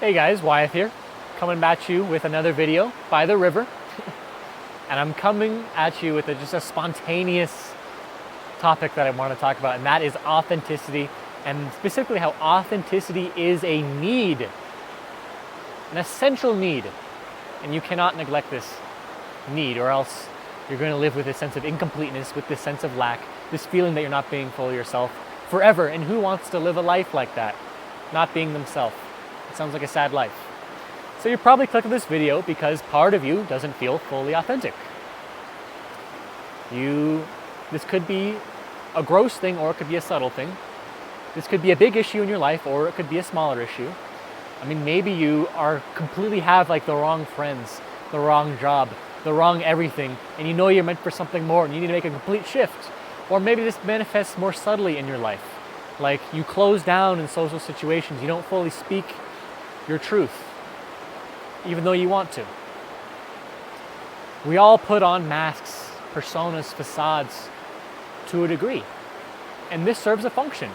Hey guys, Wyatt here, coming at you with another video by the river. And I'm coming at you with just a spontaneous topic that I want to talk about, and that is authenticity, and specifically how authenticity is a need, an essential need, and you cannot neglect this need, or else you're going to live with a sense of incompleteness, with this sense of lack, this feeling that you're not being fully yourself forever. And who wants to live a life like that, not being themselves? It sounds like a sad life. So you probably clicked on this video because part of you doesn't feel fully authentic. This could be a gross thing, or it could be a subtle thing. This could be a big issue in your life, or it could be a smaller issue. I mean, maybe you completely have like the wrong friends, the wrong job, the wrong everything, and you know you're meant for something more and you need to make a complete shift. Or maybe this manifests more subtly in your life. Like you close down in social situations, you don't fully speak your truth, even though you want to. We all put on masks, personas, facades to a degree. And this serves a function.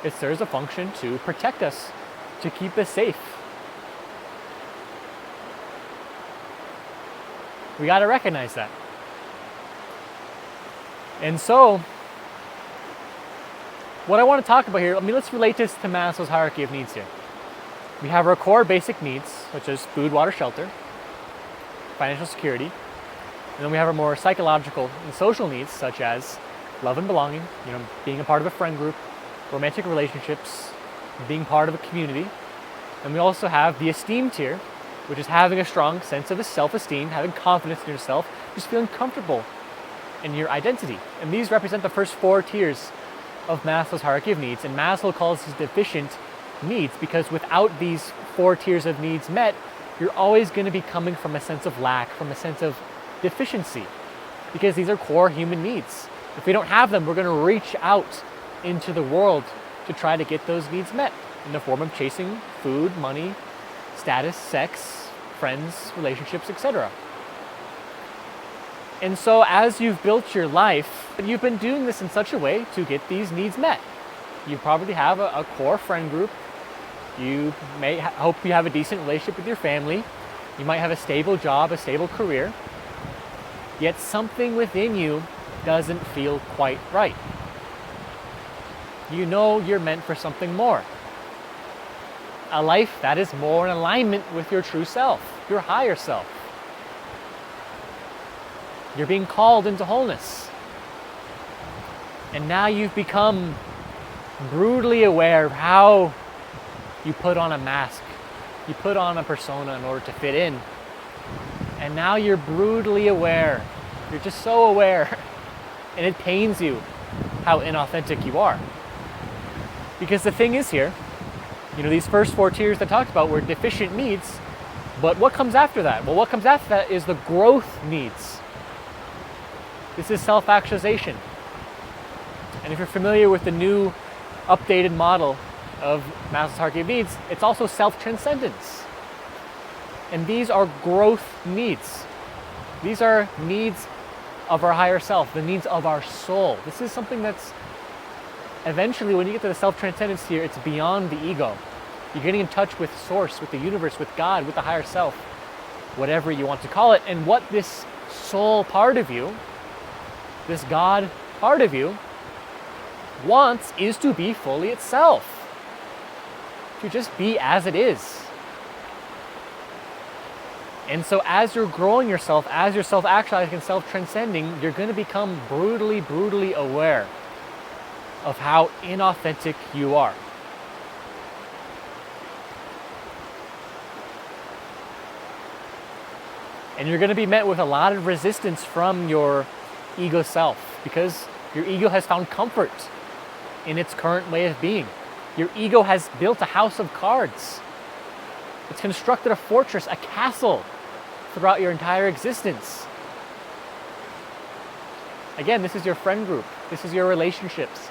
It serves a function to protect us, to keep us safe. We got to recognize that. And so, what I want to talk about here, let's relate this to Maslow's hierarchy of needs here. We have our core basic needs, such as food, water, shelter, financial security. And then we have our more psychological and social needs, such as love and belonging, being a part of a friend group, romantic relationships, being part of a community. And we also have the esteem tier, which is having a strong sense of self-esteem, having confidence in yourself, just feeling comfortable in your identity. And these represent the first 4 tiers of Maslow's hierarchy of needs. And Maslow calls these deficient needs because without these 4 tiers of needs met, you're always going to be coming from a sense of lack, from a sense of deficiency, because these are core human needs. If we don't have them, we're going to reach out into the world to try to get those needs met in the form of chasing food, money, status, sex, friends, relationships, etc. And so as you've built your life, you've been doing this in such a way to get these needs met. You probably have a core friend group. You may hope you have a decent relationship with your family. You might have a stable job, a stable career. Yet something within you doesn't feel quite right. You know you're meant for something more. A life that is more in alignment with your true self, your higher self. You're being called into wholeness. And now you've become brutally aware of how you put on a mask, you put on a persona in order to fit in. And now you're brutally aware. You're just so aware. And it pains you how inauthentic you are. Because the thing is here, these first 4 tiers that I talked about were deficient needs, but what comes after that? Well, what comes after that is the growth needs. This is self-actualization. And if you're familiar with the new updated model of Maslow's hierarchy of needs, it's also self-transcendence. And these are growth needs. These are needs of our higher self, the needs of our soul. This is something that's eventually, when you get to the self-transcendence tier, it's beyond the ego. You're getting in touch with source, with the universe, with God, with the higher self, whatever you want to call it. And what this soul part of you, this God part of you, wants is to be fully itself. To just be as it is. And so as you're growing yourself, as you're self-actualizing and self-transcending, you're going to become brutally, brutally aware of how inauthentic you are. And you're going to be met with a lot of resistance from your ego self, because your ego has found comfort in its current way of being. Your ego has built a house of cards. It's constructed a fortress, a castle throughout your entire existence. Again, this is your friend group. This is your relationships.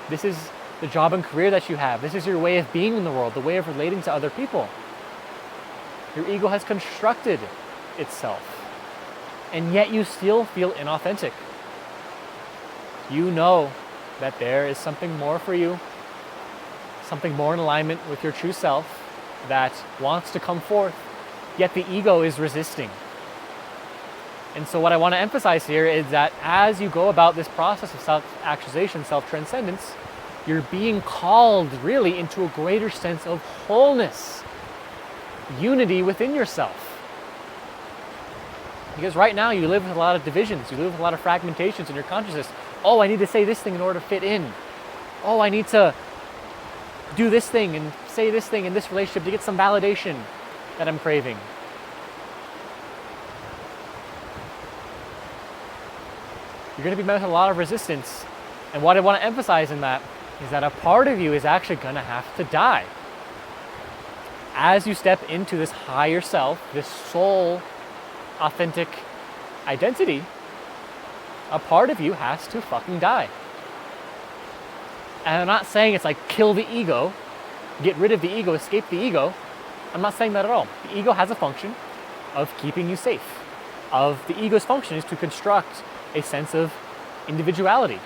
This is the job and career that you have. This is your way of being in the world, the way of relating to other people. Your ego has constructed itself. And yet you still feel inauthentic. You know that there is something more for you, something more in alignment with your true self, that wants to come forth, yet the ego is resisting. And so what I want to emphasize here is that as you go about this process of self-actualization, self-transcendence, you're being called really into a greater sense of wholeness, unity within yourself. Because right now you live with a lot of divisions, you live with a lot of fragmentations in your consciousness. Oh, I need to say this thing in order to fit in. Oh, I need to do this thing and say this thing in this relationship to get some validation that I'm craving. You're going to be met with a lot of resistance. And what I want to emphasize in that is that a part of you is actually going to have to die. As you step into this higher self, this soul, authentic identity, a part of you has to fucking die. And I'm not saying it's like kill the ego, get rid of the ego, escape the ego. I'm not saying that at all. The ego has a function of keeping you safe. The ego's function is to construct a sense of individuality.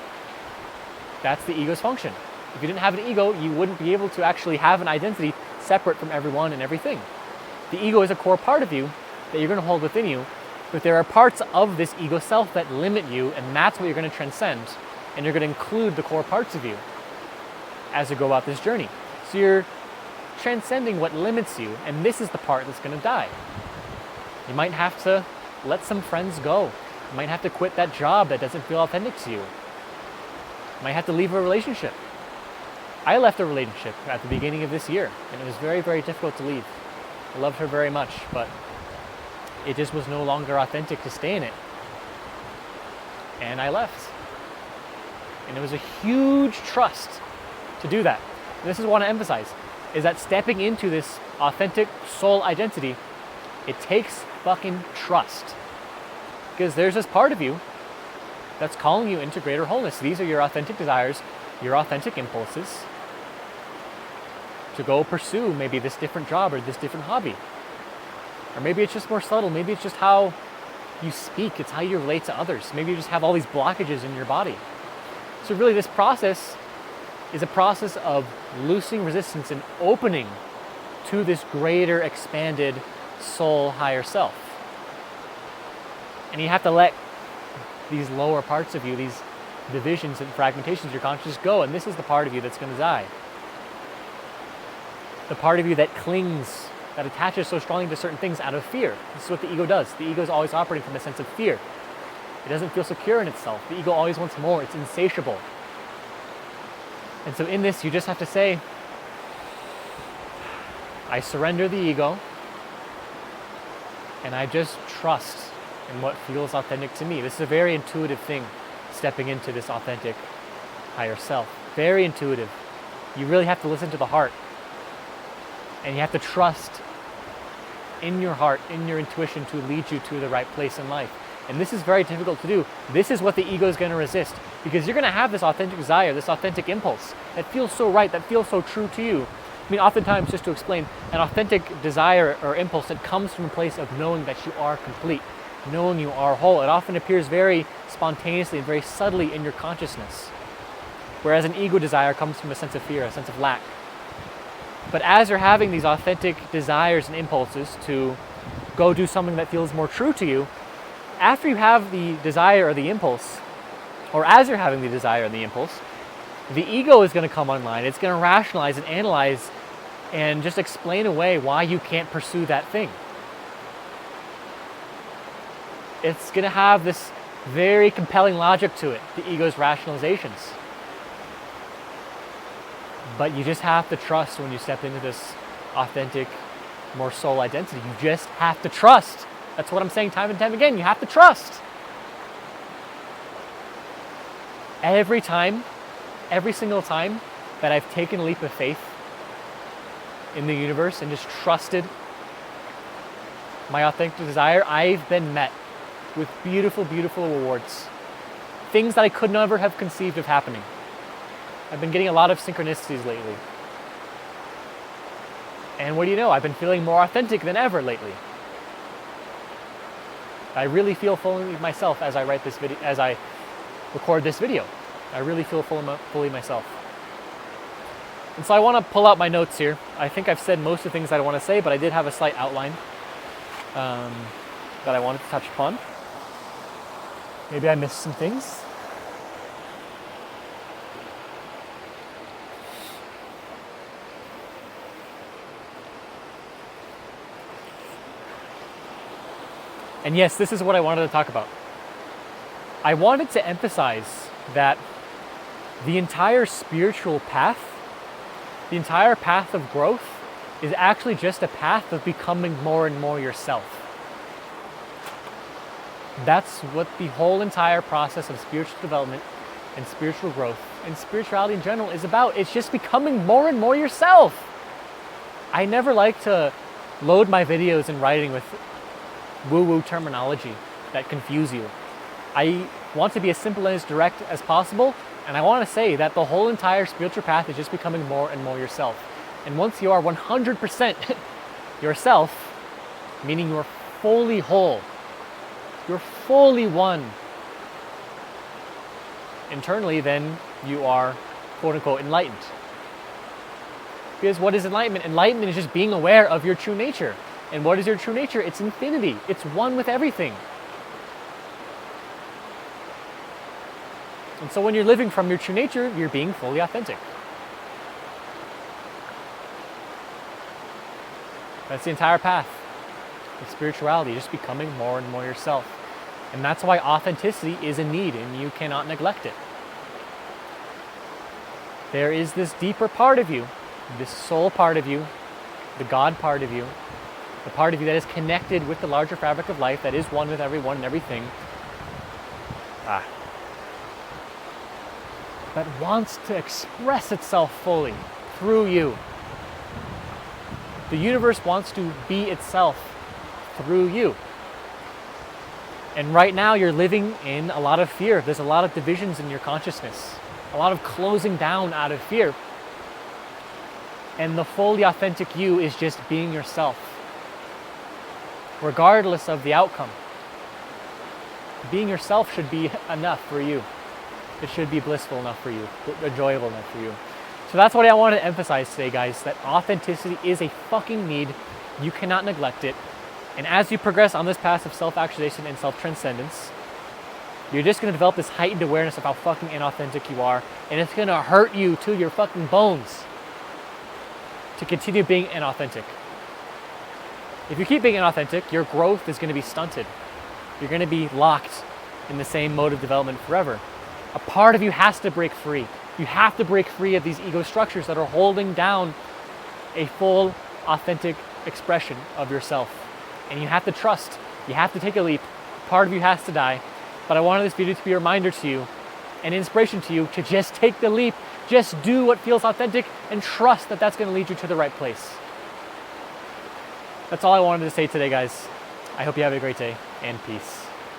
That's the ego's function. If you didn't have an ego, you wouldn't be able to actually have an identity separate from everyone and everything. The ego is a core part of you that you're going to hold within you, but there are parts of this ego self that limit you, and that's what you're going to transcend, and you're going to include the core parts of you as you go about this journey. So you're transcending what limits you, and this is the part that's going to die. You might have to let some friends go. You might have to quit that job that doesn't feel authentic to you. You might have to leave a relationship. I left a relationship at the beginning of this year, and it was very, very difficult to leave. I loved her very much, but it just was no longer authentic to stay in it. And I left. And it was a huge trust to do that. And this is what I want to emphasize, is that stepping into this authentic soul identity, it takes fucking trust. Because there's this part of you that's calling you into greater wholeness. These are your authentic desires, your authentic impulses to go pursue maybe this different job or this different hobby. Or maybe it's just more subtle. Maybe it's just how you speak. It's how you relate to others. Maybe you just have all these blockages in your body. So really this process is a process of loosening resistance and opening to this greater expanded soul higher self. And you have to let these lower parts of you, these divisions and fragmentations of your consciousness go, and this is the part of you that's going to die. The part of you that clings, that attaches so strongly to certain things out of fear. This is what the ego does. The ego is always operating from a sense of fear. It doesn't feel secure in itself. The ego always wants more. It's insatiable. And so in this, you just have to say, I surrender the ego, and I just trust in what feels authentic to me. This is a very intuitive thing, stepping into this authentic higher self. Very intuitive. You really have to listen to the heart. And you have to trust in your heart, in your intuition to lead you to the right place in life. And this is very difficult to do. This is what the ego is going to resist, because you're going to have this authentic desire, this authentic impulse that feels so right, that feels so true to you. I mean, oftentimes, just to explain, an authentic desire or impulse that comes from a place of knowing that you are complete, knowing you are whole. It often appears very spontaneously and very subtly in your consciousness. Whereas an ego desire comes from a sense of fear, a sense of lack. But as you're having these authentic desires and impulses to go do something that feels more true to you, after you have the desire or the impulse, or as you're having the desire and the impulse, the ego is going to come online. It's going to rationalize and analyze and just explain away why you can't pursue that thing. It's going to have this very compelling logic to it, the ego's rationalizations. But you just have to trust when you step into this authentic, more soul identity. You just have to trust. That's what I'm saying time and time again. You have to trust. Every time, every single time that I've taken a leap of faith in the universe and just trusted my authentic desire, I've been met with beautiful, beautiful rewards. Things that I could never have conceived of happening. I've been getting a lot of synchronicities lately. And what do you know? I've been feeling more authentic than ever lately. I really feel fully myself as I write this video, as I record this video. I really feel fully myself. And so I want to pull out my notes here. I think I've said most of the things that I want to say, but I did have a slight outline that I wanted to touch upon. Maybe I missed some things. And yes, this is what I wanted to talk about. I wanted to emphasize that the entire spiritual path, the entire path of growth, is actually just a path of becoming more and more yourself. That's what the whole entire process of spiritual development and spiritual growth and spirituality in general is about. It's just becoming more and more yourself. I never like to load my videos and writing with woo-woo terminology that confuse you. I want to be as simple and as direct as possible, and I want to say that the whole entire spiritual path is just becoming more and more yourself. And once you are 100% yourself, meaning you're fully whole, you're fully one internally, then you are quote-unquote enlightened. Because what is enlightenment? Enlightenment is just being aware of your true nature. And what is your true nature? It's infinity. It's one with everything. And so when you're living from your true nature, you're being fully authentic. That's the entire path of spirituality, just becoming more and more yourself. And that's why authenticity is a need, and you cannot neglect it. There is this deeper part of you, this soul part of you, the God part of you, the part of you that is connected with the larger fabric of life, that is one with everyone and everything, that wants to express itself fully through you. The universe wants to be itself through you. And right now you're living in a lot of fear. There's a lot of divisions in your consciousness, a lot of closing down out of fear. And the fully authentic you is just being yourself, regardless of the outcome. Being yourself should be enough for you. It should be blissful enough for you, enjoyable enough for you. So that's what I want to emphasize today, guys, that authenticity is a fucking need. You cannot neglect it. And as you progress on this path of self-actualization and self-transcendence, you're just going to develop this heightened awareness of how fucking inauthentic you are. And it's going to hurt you to your fucking bones to continue being inauthentic. If you keep being inauthentic, your growth is going to be stunted. You're going to be locked in the same mode of development forever. A part of you has to break free. You have to break free of these ego structures that are holding down a full, authentic expression of yourself. And you have to trust. You have to take a leap. Part of you has to die. But I wanted this video to be a reminder to you, an inspiration to you to just take the leap. Just do what feels authentic and trust that that's going to lead you to the right place. That's all I wanted to say today, guys. I hope you have a great day, and peace.